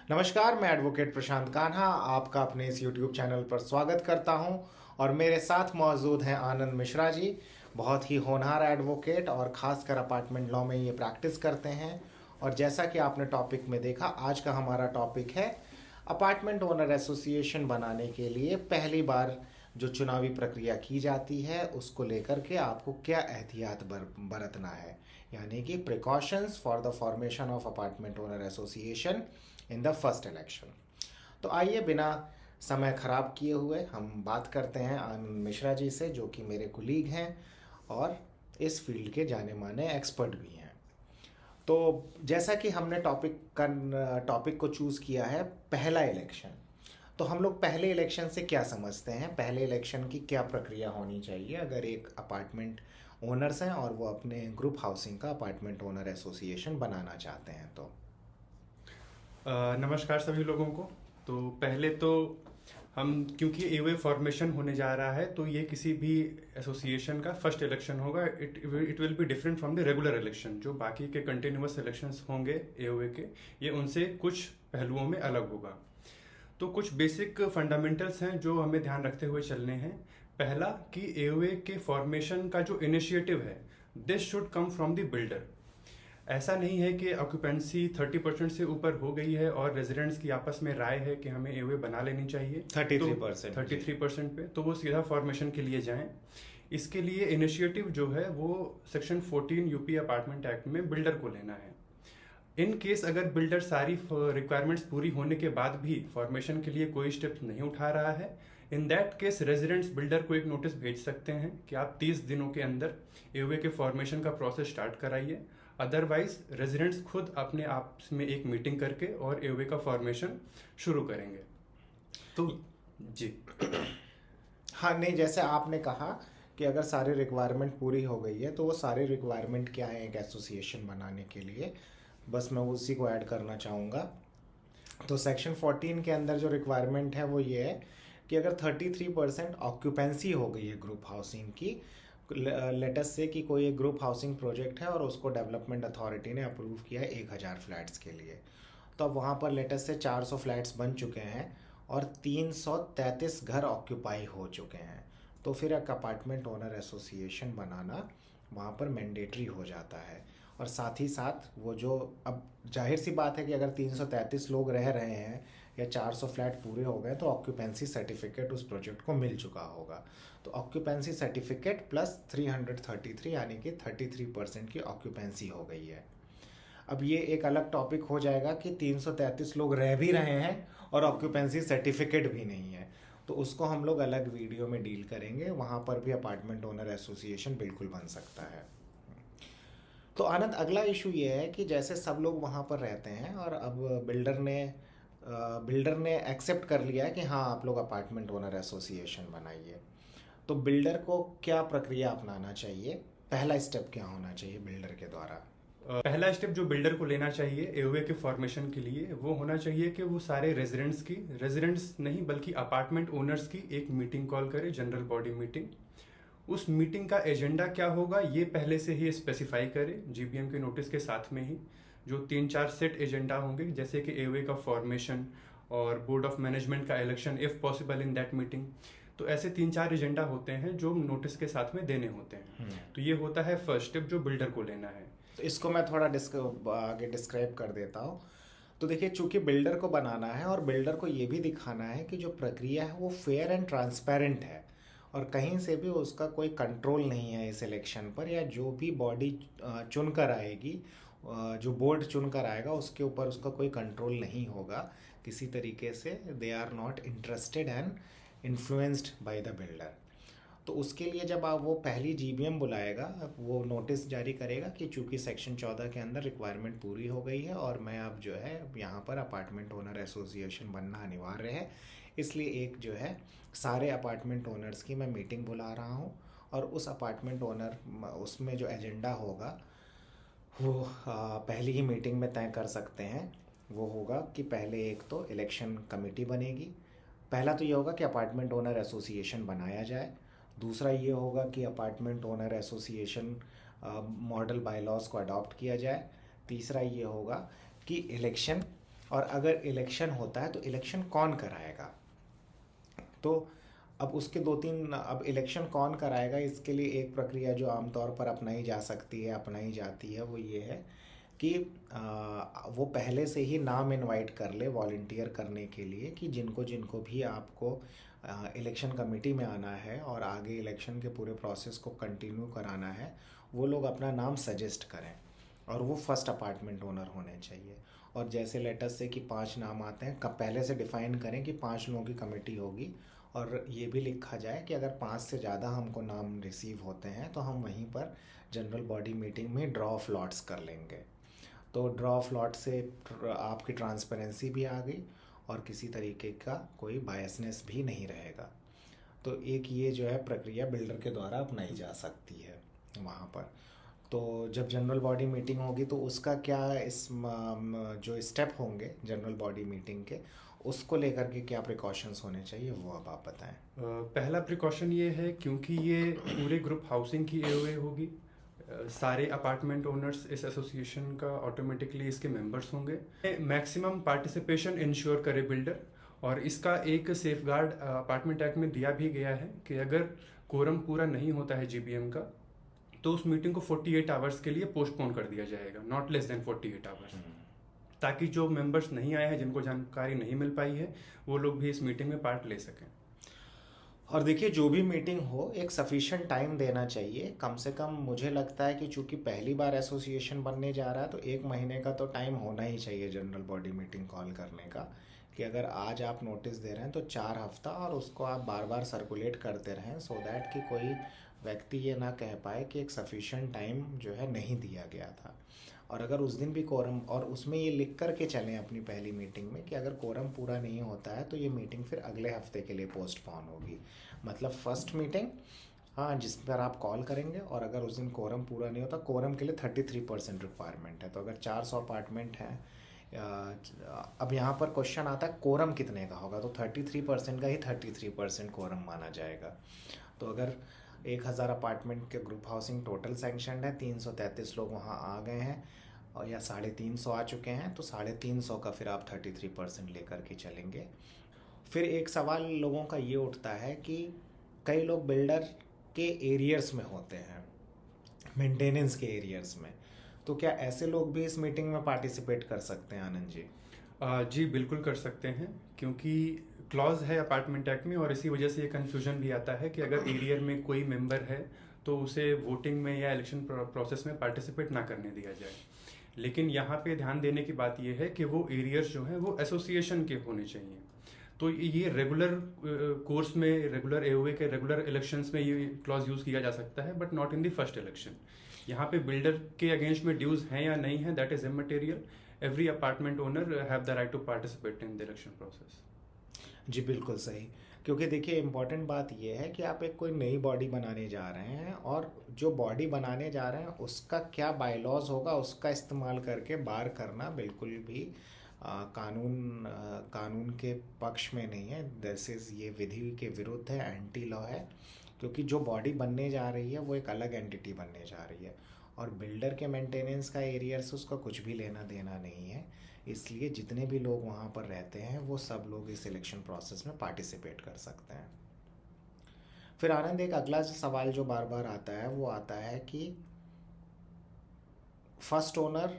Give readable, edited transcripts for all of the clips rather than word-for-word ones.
नमस्कार, मैं एडवोकेट प्रशांत कान्हा आपका अपने इस YouTube चैनल पर स्वागत करता हूं और मेरे साथ मौजूद हैं आनंद मिश्रा जी। बहुत ही होनहार एडवोकेट और ख़ासकर अपार्टमेंट लॉ में ये प्रैक्टिस करते हैं। और जैसा कि आपने टॉपिक में देखा, आज का हमारा टॉपिक है अपार्टमेंट ओनर एसोसिएशन बनाने के लिए पहली बार जो चुनावी प्रक्रिया की जाती है उसको लेकर के आपको क्या एहतियात बरतना है, यानी कि precautions for the formation of apartment owner association in the first election. तो आइए बिना समय खराब किए हुए हम बात करते हैं आनंद मिश्रा जी से, जो कि मेरे कुलीग हैं और इस फील्ड के जाने माने एक्सपर्ट भी हैं। तो जैसा कि हमने टॉपिक को चूज़ किया है पहला इलेक्शन, तो हम लोग पहले इलेक्शन से क्या समझते हैं, पहले इलेक्शन की क्या प्रक्रिया होनी चाहिए अगर एक अपार्टमेंट ओनर्स हैं और वो अपने ग्रुप हाउसिंग का अपार्टमेंट ओनर एसोसिएशन बनाना चाहते हैं। तो नमस्कार सभी लोगों को। तो पहले तो हम, क्योंकि एओए फॉर्मेशन होने जा रहा है, तो ये किसी भी एसोसिएशन का फर्स्ट इलेक्शन होगा। It will be different from the regular election. जो बाकी के कंटिन्यूअस इलेक्शंस होंगे एओए के, ये उनसे कुछ पहलुओं में अलग होगा। तो कुछ बेसिक फंडामेंटल्स हैं जो हमें ध्यान रखते हुए चलने हैं। पहला कि एओए के फॉर्मेशन का जो इनिशिएटिव है, this should come from the builder. ऐसा नहीं है कि ऑक्यूपेंसी 30% से ऊपर हो गई है और रेजिडेंट्स की आपस में राय है कि हमें एओए बना लेनी चाहिए 33% पे, तो वो सीधा फॉर्मेशन के लिए जाएं। इसके लिए इनिशिएटिव जो है वो सेक्शन 14 यूपी अपार्टमेंट एक्ट में बिल्डर को लेना है। इन केस अगर बिल्डर सारी रिक्वायरमेंट्स पूरी होने के बाद भी फॉर्मेशन के लिए कोई स्टेप नहीं उठा रहा है, in that case residents builder को एक नोटिस भेज सकते हैं कि आप 30 दिनों के अंदर एओए के फॉर्मेशन का प्रोसेस स्टार्ट कराइए। अदरवाइज रेजिडेंट्स खुद अपने आपस में एक मीटिंग करके और एओए का फॉर्मेशन शुरू करेंगे। तो जी हाँ, नहीं, जैसे आपने कहा कि अगर सारी रिक्वायरमेंट पूरी हो गई है तो वो सारी रिक्वायरमेंट क्या है एक एसोसिएशन बनाने के लिए, बस मैं उसी को ऐड करना चाहूँगा। तो सेक्शन 14 के अंदर जो रिक्वायरमेंट है वो ये है कि अगर 33% ऑक्यूपेंसी हो गई है ग्रुप हाउसिंग की, लेटस से कि कोई एक ग्रुप हाउसिंग प्रोजेक्ट है और उसको डेवलपमेंट अथॉरिटी ने अप्रूव किया है 1000 फ्लैट्स के लिए, तो अब वहाँ पर लेटस से 400 फ्लैट्स बन चुके हैं और 333 घर ऑक्यूपाई हो चुके हैं, तो फिर एक अपार्टमेंट ओनर एसोसिएशन बनाना वहाँ पर मैंडेटरी हो जाता है। और साथ ही साथ वो जो, अब जाहिर सी बात है कि अगर 333 लोग रह रहे हैं या 400 फ्लैट पूरे हो गए तो ऑक्यूपेंसी सर्टिफिकेट उस प्रोजेक्ट को मिल चुका होगा। तो ऑक्यूपेंसी सर्टिफिकेट प्लस 333 यानी कि 33% की ऑक्यूपेंसी हो गई है। अब ये एक अलग टॉपिक हो जाएगा कि 333 लोग रह भी रहे हैं और ऑक्यूपेंसी सर्टिफिकेट भी नहीं है, तो उसको हम लोग अलग वीडियो में डील करेंगे। वहाँ पर भी अपार्टमेंट ओनर एसोसिएशन बिल्कुल बन सकता है। तो आनंद, अगला इशू ये है कि जैसे सब लोग वहाँ पर रहते हैं और अब बिल्डर ने एक्सेप्ट कर लिया है कि हाँ आप लोग अपार्टमेंट ओनर एसोसिएशन बनाइए, तो बिल्डर को क्या प्रक्रिया अपनाना चाहिए, पहला स्टेप क्या होना चाहिए बिल्डर के द्वारा? पहला स्टेप जो बिल्डर को लेना चाहिए एओए के फॉर्मेशन के लिए, वो होना चाहिए कि वो सारे रेजिडेंट्स नहीं बल्कि अपार्टमेंट ओनर्स की एक मीटिंग कॉल करे, जनरल बॉडी मीटिंग। उस मीटिंग का एजेंडा क्या होगा ये पहले से ही स्पेसिफाई करे जीबीएम के नोटिस के साथ में ही। जो 3-4 सेट एजेंडा होंगे, जैसे कि एओए का फॉर्मेशन और बोर्ड ऑफ मैनेजमेंट का election if possible in that meeting. तो ऐसे 3-4 एजेंडा होते हैं जो नोटिस के साथ में देने होते हैं। तो ये होता है फर्स्ट स्टेप जो बिल्डर को लेना है। तो इसको मैं थोड़ा आगे डिस्क्राइब कर देता हूँ। तो देखिए, चूंकि बिल्डर को बनाना है और बिल्डर को ये भी दिखाना है कि जो प्रक्रिया है वो फेयर एंड ट्रांसपेरेंट है और कहीं से भी उसका कोई कंट्रोल नहीं है इस इलेक्शन पर, या जो भी बॉडी चुन कर आएगी, जो बोर्ड चुन कर आएगा उसके ऊपर उसका कोई कंट्रोल नहीं होगा किसी तरीके से। They are not interested and influenced by the builder. तो उसके लिए जब आप वो पहली जीबीएम बुलाएगा, वो नोटिस जारी करेगा कि चूंकि सेक्शन 14 के अंदर रिक्वायरमेंट पूरी हो गई है और मैं अब जो है यहाँ पर अपार्टमेंट ओनर एसोसिएशन बनना अनिवार्य है, इसलिए एक जो है सारे अपार्टमेंट ओनर्स की मैं मीटिंग बुला रहा हूँ। और उस अपार्टमेंट ओनर, उसमें जो एजेंडा होगा वो पहली ही मीटिंग में तय कर सकते हैं। वो होगा कि पहले एक तो इलेक्शन कमेटी बनेगी। पहला तो ये होगा कि अपार्टमेंट ओनर एसोसिएशन बनाया जाए। दूसरा ये होगा कि apartment owner association model bylaws को अडॉप्ट किया जाए। तीसरा ये होगा कि इलेक्शन और अगर इलेक्शन होता है तो इलेक्शन कौन कराएगा। तो अब उसके दो तीन, अब इलेक्शन कौन कराएगा इसके लिए एक प्रक्रिया जो आमतौर पर अपनाई जा सकती है, अपनाई जाती है, वो ये है कि वो पहले से ही नाम इनवाइट कर ले वॉलंटियर करने के लिए, कि जिनको जिनको भी आपको इलेक्शन कमेटी में आना है और आगे इलेक्शन के पूरे प्रोसेस को कंटिन्यू कराना है, वो लोग अपना नाम सजेस्ट करें और वो फर्स्ट अपार्टमेंट ओनर होने चाहिए। और जैसे लेटस से कि 5 नाम आते हैं, कब पहले से डिफ़ाइन करें कि 5 लोगों की कमेटी होगी, और ये भी लिखा जाए कि अगर 5 से ज़्यादा हमको नाम रिसीव होते हैं तो हम वहीं पर जनरल बॉडी मीटिंग में ड्रॉ ऑफ लॉट्स कर लेंगे। तो ड्रॉ ऑफ लॉट से आपकी ट्रांसपेरेंसी भी आ गई और किसी तरीके का कोई बायसनेस भी नहीं रहेगा। तो एक ये जो है प्रक्रिया बिल्डर के द्वारा अपनाई जा सकती है वहाँ पर। तो जब जनरल बॉडी मीटिंग होगी तो उसका क्या जो स्टेप होंगे जनरल बॉडी मीटिंग के, उसको लेकर के क्या प्रिकॉशंस होने चाहिए वो अब आप बताएं। पहला प्रिकॉशन ये है, क्योंकि ये पूरे ग्रुप हाउसिंग की एओए होगी, सारे अपार्टमेंट ओनर्स इस एसोसिएशन का ऑटोमेटिकली इसके मेंबर्स होंगे। मैक्सिमम पार्टिसिपेशन इंश्योर करे बिल्डर, और इसका एक सेफगार्ड अपार्टमेंट एक्ट में दिया भी गया है कि अगर कोरम पूरा नहीं होता है जीबीएम का तो उस मीटिंग को 48 आवर्स के लिए पोस्टपोन कर दिया जाएगा, नॉट लेस देन 48 आवर्स, ताकि जो मेंबर्स नहीं आए हैं, जिनको जानकारी नहीं मिल पाई है, वो लोग भी इस मीटिंग में पार्ट ले सकें। और देखिए, जो भी मीटिंग हो एक सफिशिएंट टाइम देना चाहिए। कम से कम मुझे लगता है कि चूंकि पहली बार एसोसिएशन बनने जा रहा है तो 1 महीने का तो टाइम होना ही चाहिए जनरल बॉडी मीटिंग कॉल करने का, कि अगर आज आप नोटिस दे रहे हैं तो 4 हफ्ता, और उसको आप बार बार सर्कुलेट करते रहें, सो दैट कि कोई व्यक्ति ये ना कह पाए कि एक सफिशिएंट टाइम जो है नहीं दिया गया था। और अगर उस दिन भी कोरम, और उसमें ये लिख कर के चलें अपनी पहली मीटिंग में कि अगर कोरम पूरा नहीं होता है तो ये मीटिंग फिर अगले हफ्ते के लिए पोस्टपोन होगी। मतलब फर्स्ट मीटिंग, हाँ, जिस पर आप कॉल करेंगे, और अगर उस दिन कोरम पूरा नहीं होता, कोरम के लिए 33% रिक्वायरमेंट है। तो अगर 400 अपार्टमेंट हैं, अब यहाँ पर क्वेश्चन आता है कोरम कितने का होगा, तो 33% का ही 33% कोरम माना जाएगा। तो अगर 1000 अपार्टमेंट के ग्रुप हाउसिंग टोटल सैंक्शनड है, 333 लोग वहाँ आ गए हैं, और या 350 आ चुके हैं, तो 350 का फिर आप 33% लेकर के चलेंगे। फिर एक सवाल लोगों का ये उठता है कि कई लोग बिल्डर के एरियर्स में होते हैं, मेंटेनेंस के एरियर्स में, तो क्या ऐसे लोग भी इस मीटिंग में पार्टिसिपेट कर सकते हैं आनंद जी? जी बिल्कुल कर सकते हैं, क्योंकि क्लॉज है अपार्टमेंट एक्ट में, और इसी वजह से ये कन्फ्यूजन भी आता है कि अगर एरियर में कोई मेंबर है तो उसे वोटिंग में या इलेक्शन प्रोसेस में पार्टिसिपेट ना करने दिया जाए। लेकिन यहाँ पे ध्यान देने की बात यह है कि वो एरियर्स जो हैं वो एसोसिएशन के होने चाहिए। तो ये रेगुलर कोर्स में, रेगुलर एओए के रेगुलर इलेक्शंस में ये क्लॉज यूज़ किया जा सकता है, but not in the first election. यहाँ पे बिल्डर के अगेंस्ट में ड्यूज हैं या नहीं है, that is immaterial. Every apartment owner have the right to participate in the election process. जी बिल्कुल सही, क्योंकि देखिए इम्पॉर्टेंट बात यह है कि आप एक कोई नई बॉडी बनाने जा रहे हैं, और जो बॉडी बनाने जा रहे हैं उसका क्या बायलॉज होगा उसका इस्तेमाल करके बार करना बिल्कुल भी कानून के पक्ष में नहीं है। दिस इज़, ये विधि के विरुद्ध है, एंटी लॉ है, क्योंकि जो बॉडी बनने जा रही है वो एक अलग एंटिटी बनने जा रही है, और बिल्डर के मेंटेनेंस का एरिया से उसका कुछ भी लेना देना नहीं है। इसलिए जितने भी लोग वहाँ पर रहते हैं वो सब लोग इस इलेक्शन प्रोसेस में पार्टिसिपेट कर सकते हैं। फिर आनंद, एक अगला सवाल जो बार बार आता है वो आता है कि फर्स्ट ओनर,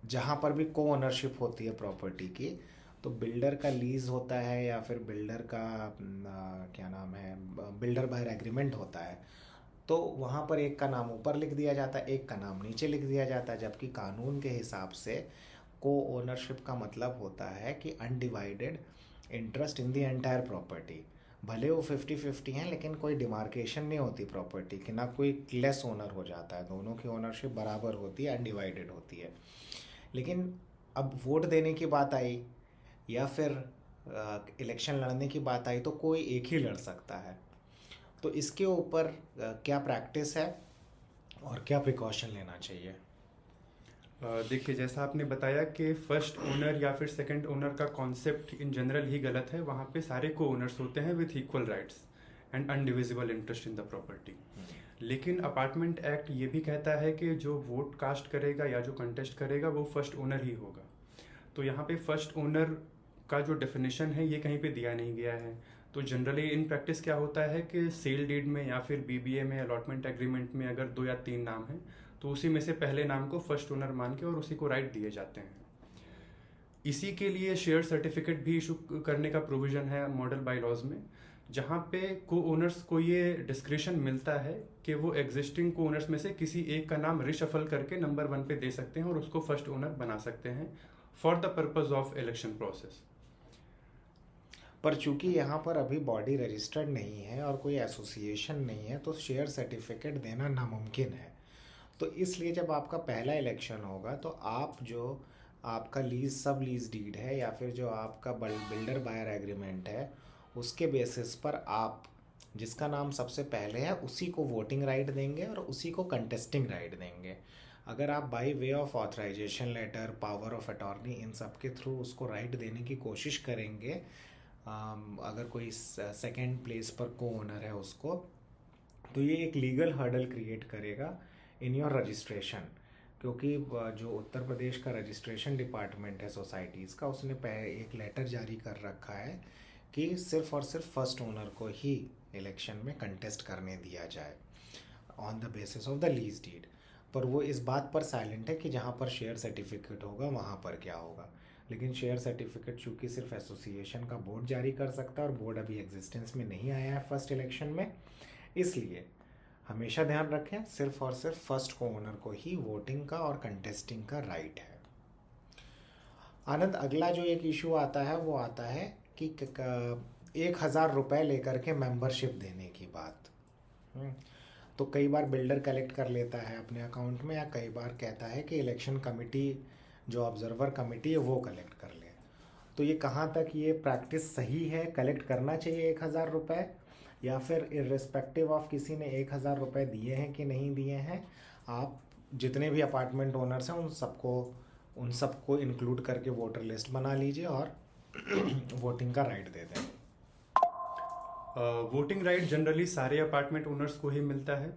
जहाँ पर भी को ओनरशिप होती है प्रॉपर्टी की, तो बिल्डर का लीज होता है या फिर बिल्डर का क्या नाम है, बिल्डर बायर एग्रीमेंट होता है, तो वहाँ पर एक का नाम ऊपर लिख दिया जाता है, एक का नाम नीचे लिख दिया जाता है। जबकि कानून के हिसाब से को ओनरशिप का मतलब होता है कि undivided interest in the entire property. भले वो 50-50 हैं, लेकिन कोई डिमार्केशन नहीं होती प्रॉपर्टी की, ना कोई लेस ओनर हो जाता है, दोनों की ओनरशिप बराबर होती है, अनडिवाइडेड होती है। लेकिन अब वोट देने की बात आई या फिर इलेक्शन लड़ने की बात आई तो कोई एक ही लड़ सकता है। तो इसके ऊपर क्या प्रैक्टिस है और क्या प्रिकॉशन लेना चाहिए? देखिए, जैसा आपने बताया कि फर्स्ट ओनर या फिर सेकंड ओनर का कॉन्सेप्ट इन जनरल ही गलत है। वहाँ पे सारे को ओनर्स होते हैं with equal rights and undivisible interest in the property. लेकिन अपार्टमेंट एक्ट ये भी कहता है कि जो वोट कास्ट करेगा या जो कंटेस्ट करेगा वो फर्स्ट ओनर ही होगा। तो यहाँ पे फर्स्ट ओनर का जो डेफिनेशन है ये कहीं पे दिया नहीं गया है। तो जनरली इन प्रैक्टिस क्या होता है कि सेल डीड में या फिर बीबीए में अलॉटमेंट एग्रीमेंट में अगर 2 या 3 नाम हैं तो उसी में से पहले नाम को फर्स्ट ओनर मान के और उसी को राइट दिए जाते हैं। इसी के लिए शेयर सर्टिफिकेट भी इशू करने का प्रोविजन है मॉडल बाईलॉज में, जहाँ पे को ओनर्स को ये डिस्क्रिशन मिलता है कि वो एग्जिस्टिंग को ओनर्स में से किसी एक का नाम रिशफल करके नंबर 1 पे दे सकते हैं और उसको फर्स्ट ओनर बना सकते हैं for the purpose of election process. पर चूंकि यहाँ पर अभी बॉडी रजिस्टर्ड नहीं है और कोई एसोसिएशन नहीं है तो शेयर सर्टिफिकेट देना नामुमकिन है। तो इसलिए जब आपका पहला इलेक्शन होगा तो आप जो आपका लीज सब लीज डीड है या फिर जो आपका बिल्डर बायर एग्रीमेंट है उसके बेसिस पर आप जिसका नाम सबसे पहले है उसी को वोटिंग राइट देंगे और उसी को कंटेस्टिंग राइट देंगे। अगर आप by way of authorisation letter, power of attorney, इन सब के थ्रू उसको राइट देने की कोशिश करेंगे, अगर कोई सेकंड प्लेस पर को ओनर है उसको, तो ये एक लीगल हर्डल क्रिएट करेगा इन योर रजिस्ट्रेशन। क्योंकि जो उत्तर प्रदेश का रजिस्ट्रेशन डिपार्टमेंट है सोसाइटीज़ का, उसने एक लेटर जारी कर रखा है कि सिर्फ और सिर्फ फर्स्ट ओनर को ही इलेक्शन में कंटेस्ट करने दिया जाए on the basis of the lease deed. पर वो इस बात पर साइलेंट है कि जहाँ पर शेयर सर्टिफिकेट होगा वहाँ पर क्या होगा। लेकिन शेयर सर्टिफिकेट चूँकि सिर्फ एसोसिएशन का बोर्ड जारी कर सकता है और बोर्ड अभी एग्जिस्टेंस में नहीं आया है फर्स्ट इलेक्शन में, इसलिए हमेशा ध्यान रखें सिर्फ और सिर्फ फर्स्ट को ओनर को ही वोटिंग का और कंटेस्टिंग का राइट है। आनंद, अगला जो एक इशू आता है वो आता है कि 1,000 रुपये लेकर के मेंबरशिप देने की बात। तो कई बार बिल्डर कलेक्ट कर लेता है अपने अकाउंट में, या कई बार कहता है कि इलेक्शन कमेटी जो ऑब्जर्वर कमेटी है वो कलेक्ट कर ले। तो ये कहाँ तक ये प्रैक्टिस सही है, कलेक्ट करना चाहिए 1,000 रुपये, या फिर इर्रिस्पेक्टिव ऑफ किसी ने 1,000 रुपये दिए हैं कि नहीं दिए हैं, आप जितने भी अपार्टमेंट ओनर्स हैं उन सबको इंक्लूड करके वोटर लिस्ट बना लीजिए और वोटिंग का राइट दे दें। वोटिंग राइट जनरली सारे अपार्टमेंट ओनर्स को ही मिलता है।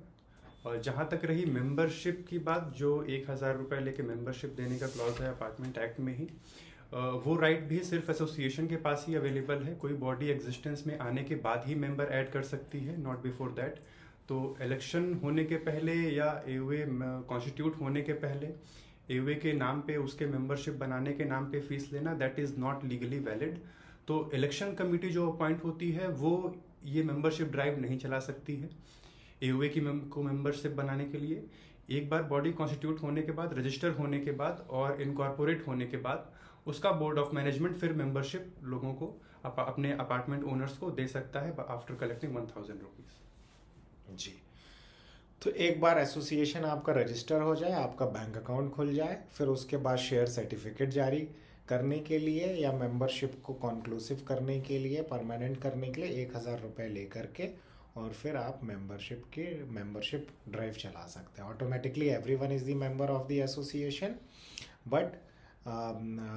और जहाँ तक रही मेंबरशिप की बात, जो 1,000 रुपये लेके मेंबरशिप देने का क्लॉज है अपार्टमेंट एक्ट में ही, वो राइट भी सिर्फ एसोसिएशन के पास ही अवेलेबल है। कोई बॉडी एग्जिस्टेंस में आने के बाद ही मेंबर ऐड कर सकती है, नॉट बिफोर दैट। तो इलेक्शन होने के पहले या एवे कॉन्स्टिट्यूट होने के पहले एवे के नाम पे उसके मेंबरशिप बनाने के नाम पे फीस लेना, that is not legally valid. तो इलेक्शन कमेटी जो अपॉइंट होती है वो ये मेंबरशिप ड्राइव नहीं चला सकती है एवे की को मेंबरशिप बनाने के लिए। एक बार बॉडी कॉन्स्टिट्यूट होने के बाद, रजिस्टर होने के बाद और इनकॉर्पोरेट होने के बाद उसका बोर्ड ऑफ मैनेजमेंट फिर मेंबरशिप लोगों को अपने अपार्टमेंट ओनर्स को दे सकता है आफ्टर कलेक्टिंग 1,000 रुपीज़। जी, तो एक बार एसोसिएशन आपका रजिस्टर हो जाए, आपका बैंक अकाउंट खुल जाए, फिर उसके बाद शेयर सर्टिफिकेट जारी करने के लिए या मेंबरशिप को कॉन्क्लूसिव करने के लिए, परमानेंट करने के लिए 1,000 रुपये लेकर के और फिर आप मेंबरशिप ड्राइव चला सकते हैं। Automatically everyone is the member of the association, but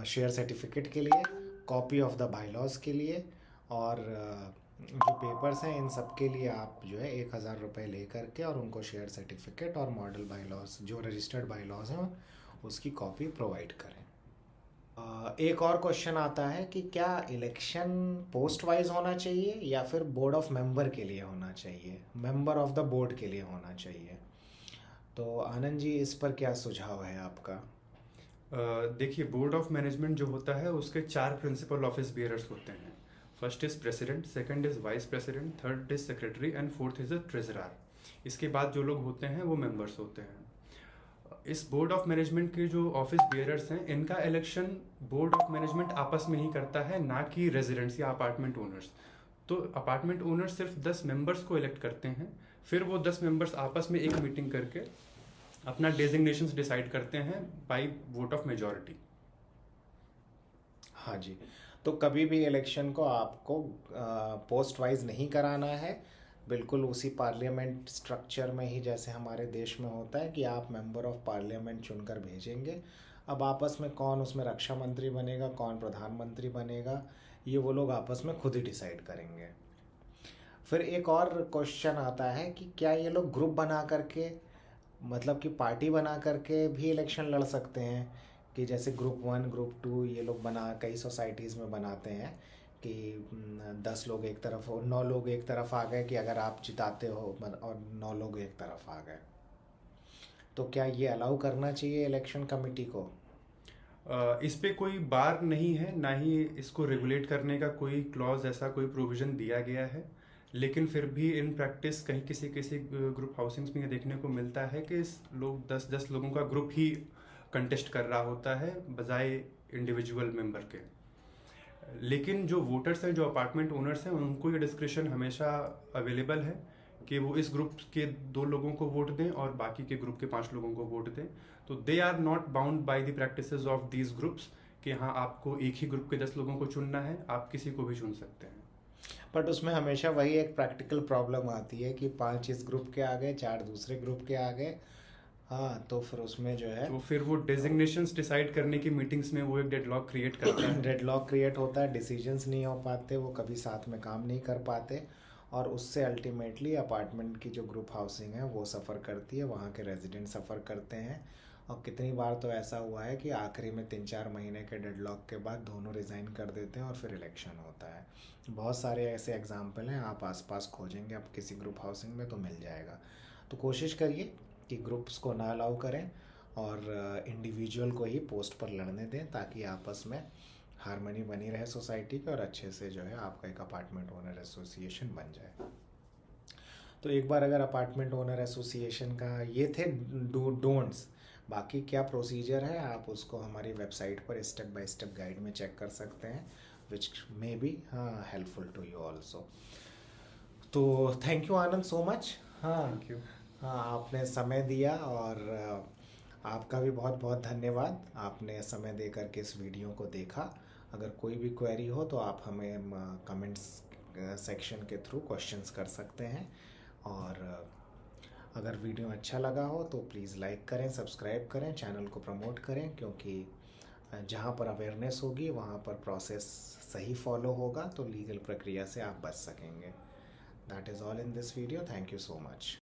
share certificate के लिए, कॉपी ऑफ द बाईलॉज के लिए और जो पेपर्स हैं इन सब के लिए आप जो है 1,000 रुपये ले करके और उनको शेयर सर्टिफिकेट और मॉडल बाईलॉज जो रजिस्टर्ड बाईलॉज हैं उसकी कॉपी प्रोवाइड करें। एक और क्वेश्चन आता है कि क्या इलेक्शन पोस्ट वाइज होना चाहिए या फिर बोर्ड ऑफ मेंबर के लिए होना चाहिए, मेंबर ऑफ द बोर्ड के लिए होना चाहिए। तो आनंद जी, इस पर क्या सुझाव है आपका? देखिए, बोर्ड ऑफ मैनेजमेंट जो होता है उसके 4 प्रिंसिपल ऑफिस बियरर्स होते हैं। First is president, second is vice president, third is secretary and fourth is a treasurer. इसके बाद जो लोग होते हैं वो मेंबर्स होते हैं। इस बोर्ड ऑफ मैनेजमेंट के जो ऑफिस बियरर्स हैं इनका इलेक्शन बोर्ड ऑफ मैनेजमेंट आपस में ही करता है, ना कि रेजिडेंट्स या अपार्टमेंट ओनर्स। तो अपार्टमेंट ओनर्स सिर्फ 10 मेंबर्स को इलेक्ट करते हैं, फिर वो 10 मेंबर्स आपस में एक मीटिंग करके अपना डेजिग्नेशंस डिसाइड करते हैं बाय वोट ऑफ मेजॉरिटी। हाँ जी, तो कभी भी इलेक्शन को आपको पोस्ट वाइज नहीं कराना है, बिल्कुल उसी पार्लियामेंट स्ट्रक्चर में ही जैसे हमारे देश में होता है कि आप मेंबर ऑफ पार्लियामेंट चुनकर भेजेंगे। अब आपस में कौन उसमें रक्षा मंत्री बनेगा, कौन प्रधानमंत्री बनेगा, ये वो लोग आपस में खुद ही डिसाइड करेंगे। फिर एक और क्वेश्चन आता है कि क्या ये लोग ग्रुप बना करके, मतलब कि पार्टी बना करके भी इलेक्शन लड़ सकते हैं कि जैसे ग्रुप 1 ग्रुप 2 ये लोग बना कई सोसाइटीज़ में बनाते हैं कि 10 लोग एक तरफ और 9 लोग एक तरफ आ गए कि अगर आप जिताते हो और 9 लोग एक तरफ आ गए, तो क्या ये अलाउ करना चाहिए इलेक्शन कमेटी को? इस पे कोई बार नहीं है, ना ही इसको रेगुलेट करने का कोई क्लॉज, ऐसा कोई प्रोविजन दिया गया है। लेकिन फिर भी इन प्रैक्टिस कहीं किसी किसी ग्रुप हाउसिंग्स में ये देखने को मिलता है कि लोग 10-10 लोगों का ग्रुप ही कंटेस्ट कर रहा होता है बजाय इंडिविजुअल मेंबर के। लेकिन जो वोटर्स हैं, जो अपार्टमेंट ओनर्स हैं, उनको ये डिस्क्रिप्शन हमेशा अवेलेबल है कि वो इस ग्रुप के 2 लोगों को वोट दें और बाकी के ग्रुप के 5 लोगों को वोट दें। तो they are not bound by the practices of these groups कि हाँ आपको एक ही ग्रुप के 10 लोगों को चुनना है, आप किसी को भी चुन सकते हैं। बट उसमें हमेशा वही एक प्रैक्टिकल प्रॉब्लम आती है कि 5 इस ग्रुप के आ गए, 4 दूसरे ग्रुप के आ गए। हाँ, तो फिर उसमें जो है तो फिर वो डेजिग्नेशंस डिसाइड करने की मीटिंग्स में वो एक डेडलॉक क्रिएट करता है। डेडलॉक क्रिएट होता है, डिसीजंस नहीं हो पाते, वो कभी साथ में काम नहीं कर पाते, और उससे अल्टीमेटली अपार्टमेंट की जो ग्रुप हाउसिंग है वो सफ़र करती है, वहाँ के रेजिडेंट सफ़र करते हैं। और कितनी बार तो ऐसा हुआ है कि आखिरी में 3-4 महीने के डेडलॉक के बाद दोनों रिज़ाइन कर देते हैं और फिर इलेक्शन होता है। बहुत सारे ऐसे एग्जाम्पल हैं, आप आसपास खोजेंगे आप किसी ग्रुप हाउसिंग में तो मिल जाएगा। तो कोशिश करिए कि ग्रुप्स को ना अलाउ करें और इंडिविजुअल को ही पोस्ट पर लड़ने दें, ताकि आपस में हारमोनी बनी रहे सोसाइटी की और अच्छे से जो है आपका एक अपार्टमेंट ओनर एसोसिएशन बन जाए। तो एक बार अगर अपार्टमेंट ओनर एसोसिएशन का ये थे डोंट्स, बाकी क्या प्रोसीजर है आप उसको हमारी वेबसाइट पर स्टेप बाय स्टेप गाइड में चेक कर सकते हैं, which may be helpful to you also. तो thank you Anand so much. हाँ, थैंक यू। हाँ, आपने समय दिया और आपका भी बहुत बहुत धन्यवाद, आपने समय दे करके इस वीडियो को देखा। अगर कोई भी क्वेरी हो तो आप हमें कमेंट्स सेक्शन के थ्रू क्वेश्चंस कर सकते हैं, और अगर वीडियो अच्छा लगा हो तो प्लीज़ लाइक करें, सब्सक्राइब करें, चैनल को प्रमोट करें, क्योंकि जहाँ पर अवेयरनेस होगी वहाँ पर प्रोसेस सही फॉलो होगा तो लीगल प्रक्रिया से आप बच सकेंगे। That is all in this video. Thank you so much.